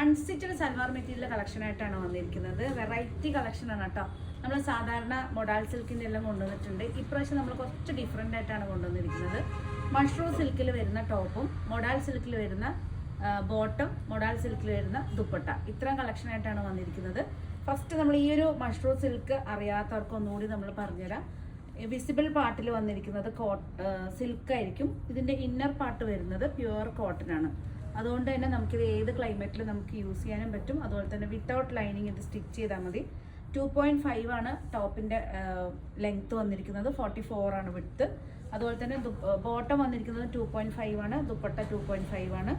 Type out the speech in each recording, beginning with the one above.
Unstitched salwar material collection ആയിട്ടാണ് വന്നിരിക്കുന്നത്. Variety കളക്ഷനാണ് കേട്ടോ. നമ്മൾ സാധാരണ മൊഡാൾ സിൽക്കിൻ്റെ എല്ലാം കൊണ്ടുവന്നിട്ടുണ്ട്. ഇപ്രാവശ്യം നമ്മൾ കുറച്ച് ഡിഫറെൻ്റ് ആയിട്ടാണ് കൊണ്ടുവന്നിരിക്കുന്നത്. മഷ്റൂം സിൽക്കിൽ വരുന്ന ടോപ്പും മൊഡാൾ സിൽക്കിൽ വരുന്ന ബോട്ടം, മൊഡാൾ സിൽക്കിൽ വരുന്ന ദുപ്പട്ട, ഇത്രയും കളക്ഷനായിട്ടാണ് വന്നിരിക്കുന്നത്. ഫസ്റ്റ് നമ്മൾ ഈ ഒരു മഷ്റൂം സിൽക്ക് അറിയാത്തവർക്ക് ഒന്നുകൂടി നമ്മൾ പറഞ്ഞുതരാം. വിസിബിൾ പാർട്ടിൽ വന്നിരിക്കുന്നത് സിൽക്ക് ആയിരിക്കും. ഇതിൻ്റെ ഇന്നർ പാർട്ട് വരുന്നത് പ്യുവർ കോട്ടൺ ആണ്. അതുകൊണ്ട് തന്നെ നമുക്കിത് ഏത് ക്ലൈമറ്റിലും നമുക്ക് യൂസ് ചെയ്യാനും പറ്റും. അതുപോലെ തന്നെ വിത്തൗട്ട് ലൈനിങ് ഇത് സ്റ്റിച്ച് ചെയ്താൽ മതി. 2.5 ആണ് ടോപ്പിൻ്റെ ലെങ്ത്ത് വന്നിരിക്കുന്നത്, 44 ആണ് വിഡ്ത്ത്. അതുപോലെ തന്നെ ബോട്ടം വന്നിരിക്കുന്നത് 2.5 ആണ്, ദുപ്പട്ട 2.5 ആണ്.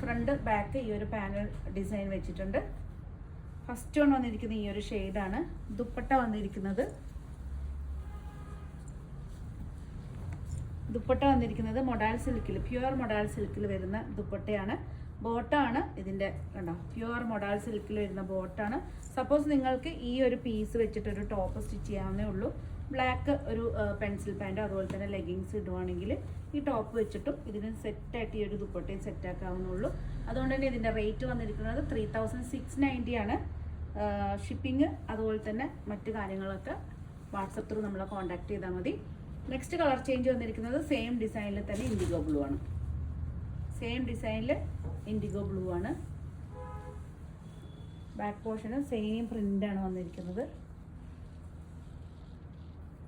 ഫ്രണ്ട് ബാക്ക് ഈ ഒരു പാനൽ ഡിസൈൻ വെച്ചിട്ടുണ്ട്. ഫസ്റ്റ് വൺ വന്നിരിക്കുന്നത് ഈ ഒരു ഷെയ്ഡാണ്. ദുപ്പട്ട വന്നിരിക്കുന്നത് മൊഡാൾ സിൽക്കിൽ, പ്യുവർ മൊഡാൾ സിൽക്കിൽ വരുന്ന ദുപ്പട്ടയാണ്. ബോട്ടാണ് ഇതിൻ്റെ, കണ്ടോ, പ്യുവർ മൊഡാൾ സിൽക്കിൽ വരുന്ന ബോട്ടാണ്. സപ്പോസ് നിങ്ങൾക്ക് ഈ ഒരു പീസ് വെച്ചിട്ടൊരു ടോപ്പ് സ്റ്റിച്ച് ചെയ്യാവുന്നേ ഉള്ളൂ. ബ്ലാക്ക് ഒരു പെൻസിൽ പാൻറ്റോ അതുപോലെ തന്നെ ലെഗിങ്സ് ഇടുവാണെങ്കിൽ ഈ ടോപ്പ് വെച്ചിട്ടും ഇതിന് സെറ്റായിട്ട് ഈ ഒരു ദുപ്പട്ടയും സെറ്റാക്കാവുന്നുള്ളൂ. അതുകൊണ്ട് തന്നെ ഇതിൻ്റെ റേറ്റ് വന്നിരിക്കുന്നത് 3690 ആണ്. ഷിപ്പിംഗ് അതുപോലെ തന്നെ മറ്റു കാര്യങ്ങളൊക്കെ വാട്സപ്പ് ത്രൂ നമ്മളെ കോൺടാക്ട് ചെയ്താൽ മതി. നെക്സ്റ്റ് കളർ ചേഞ്ച് വന്നിരിക്കുന്നത് സെയിം ഡിസൈനിൽ തന്നെ ഇൻഡിഗോ ബ്ലൂ ആണ്. ബാക്ക് പോർഷന് സെയിം പ്രിൻ്റാണ് വന്നിരിക്കുന്നത്.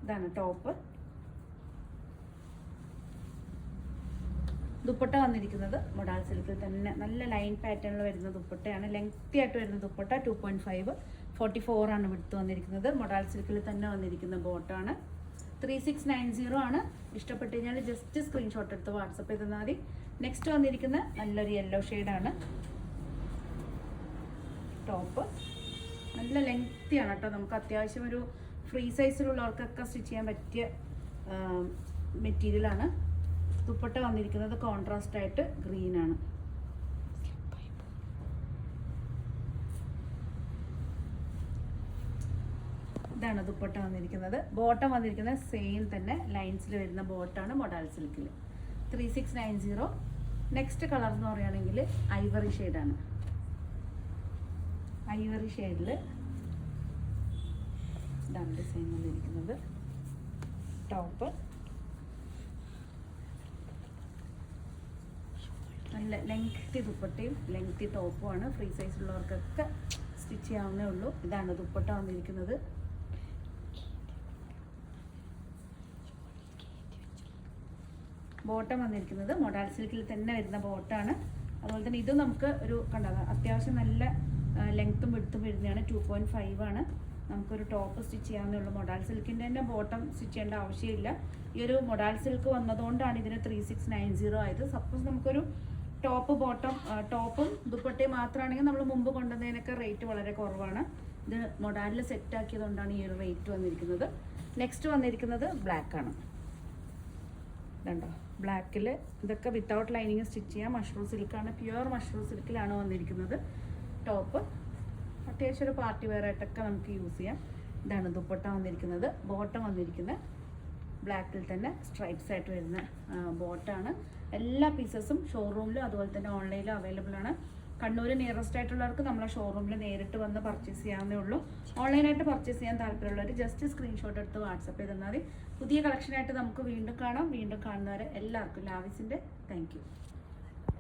ഇതാണ് ടോപ്പ്. ദുപ്പട്ട വന്നിരിക്കുന്നത് മൊഡാൾ സിൽക്കിൽ തന്നെ നല്ല ലൈൻ പാറ്റേണിൽ വരുന്ന ദുപ്പട്ടയാണ്. ലെങ്തി ആയിട്ട് വരുന്ന ദുപ്പട്ട 2.5, 44 ആണ് വിഡ്ത്ത് വന്നിരിക്കുന്നത്. മൊഡാൾ സിൽക്കിൽ തന്നെ വന്നിരിക്കുന്ന ബോട്ടാണ്. 3690 ആണ്. ഇഷ്ടപ്പെട്ട് കഴിഞ്ഞാൽ ജസ്റ്റ് സ്ക്രീൻഷോട്ട് എടുത്ത് വാട്സപ്പ് ചെയ്താൽ മതി. നെക്സ്റ്റ് വന്നിരിക്കുന്ന നല്ലൊരു യെല്ലോ ഷെയ്ഡാണ് ടോപ്പ്. നല്ല ലെങ്തിയാണ് കേട്ടോ. നമുക്ക് അത്യാവശ്യം ഒരു ഫ്രീ സൈസിലുള്ളവർക്കൊക്കെ സ്റ്റിച്ച് ചെയ്യാൻ പറ്റിയ മെറ്റീരിയലാണ്. ദുപ്പട്ട വന്നിരിക്കുന്നത് കോൺട്രാസ്റ്റ് ആയിട്ട് ഗ്രീനാണ്. ഇതാണ് ദുപ്പട്ട വന്നിരിക്കുന്നത്. ബോട്ടം വന്നിരിക്കുന്നത് സെയിം തന്നെ ലൈൻസിൽ വരുന്ന ബോട്ടാണ് മൊഡാൾ സിൽക്കിൽ. 3690. നെക്സ്റ്റ് കളർ എന്ന് പറയുകയാണെങ്കിൽ ഐവറി ഷെയ്ഡാണ്. ഐവറി ഷെയ്ഡിൽ ഇതാണ് ഡിസൈൻ വന്നിരിക്കുന്നത്. ടോപ്പ് നല്ല ലെങ്തി ദുപ്പട്ടയും ലെങ്തി ടോപ്പുമാണ്. ഫ്രീ സൈസിലുള്ളവർക്കൊക്കെ സ്റ്റിച്ച് ചെയ്യാവുന്നേ ഉള്ളൂ. ഇതാണ് ദുപ്പട്ട വന്നിരിക്കുന്നത്. ബോട്ടം വന്നിരിക്കുന്നത് മൊഡാൾ സിൽക്കിൽ തന്നെ വരുന്ന ബോട്ടാണ്. അതുപോലെ തന്നെ ഇത് നമുക്ക് ഒരു അത്യാവശ്യം നല്ല ലെങ്ത്തും വിഡ്ത്തും വരുന്നതാണ്. 2.5 ആണ്. നമുക്കൊരു ടോപ്പ് സ്റ്റിച്ച് ചെയ്യാവുന്നേ ഉള്ളൂ. മൊഡാൾ സിൽക്കിൻ്റെ തന്നെ ബോട്ടം സ്റ്റിച്ച് ചെയ്യേണ്ട ആവശ്യമില്ല. ഈ ഒരു മൊഡാൾ സിൽക്ക് വന്നതുകൊണ്ടാണ് ഇതിന് 3690 ആയത്. സപ്പോസ് നമുക്കൊരു ടോപ്പും ദുപ്പട്ടയും മാത്രമാണെങ്കിൽ നമ്മൾ മുമ്പ് കൊണ്ടുവന്നതിനൊക്കെ റേറ്റ് വളരെ കുറവാണ്. ഇത് മൊഡാലിൽ സെറ്റാക്കിയതുകൊണ്ടാണ് ഈ ഒരു റേറ്റ് വന്നിരിക്കുന്നത്. നെക്സ്റ്റ് വന്നിരിക്കുന്നത് ബ്ലാക്കാണ്. ഇതുണ്ടോ, ബ്ലാക്കിൽ ഇതൊക്കെ വിത്തൗട്ട് ലൈനിങ് സ്റ്റിച്ച് ചെയ്യാം. മഷ്റൂം സിൽക്കാണ്, പ്യുവർ മഷ്റൂം സിൽക്കിലാണ് വന്നിരിക്കുന്നത്. ടോപ്പ് അത്യാവശ്യം ഒരു പാർട്ടി വെയർ ആയിട്ടൊക്കെ നമുക്ക് യൂസ് ചെയ്യാം. ഇതാണ് ദുപ്പട്ട വന്നിരിക്കുന്നത്. ബോട്ടം വന്നിരിക്കുന്നത് ബ്ലാക്കിൽ തന്നെ സ്ട്രൈപ്സ് ആയിട്ട് വരുന്ന ബോട്ടാണ്. എല്ലാ പീസസും ഷോറൂമിലും അതുപോലെ തന്നെ ഓൺലൈനിലും അവൈലബിൾ ആണ്. കണ്ണൂർ നിയറസ്റ്റ് ആയിട്ടുള്ളവർക്ക് നമ്മളെ ഷോറൂമിൽ നേരിട്ട് വന്ന് പർച്ചേസ് ചെയ്യാവുന്നേ ഉള്ളൂ. ഓൺലൈനായിട്ട് പർച്ചേസ് ചെയ്യാൻ താല്പര്യമുള്ളവർ ജസ്റ്റ് സ്ക്രീൻഷോട്ട് എടുത്ത് വാട്സപ്പ് ചെയ്താൽ മതി. പുതിയ കളക്ഷനായിട്ട് നമുക്ക് വീണ്ടും കാണാം. വീണ്ടും കാണുന്നവരെ എല്ലാവർക്കും ലാവിസിൻ്റെ താങ്ക് യു.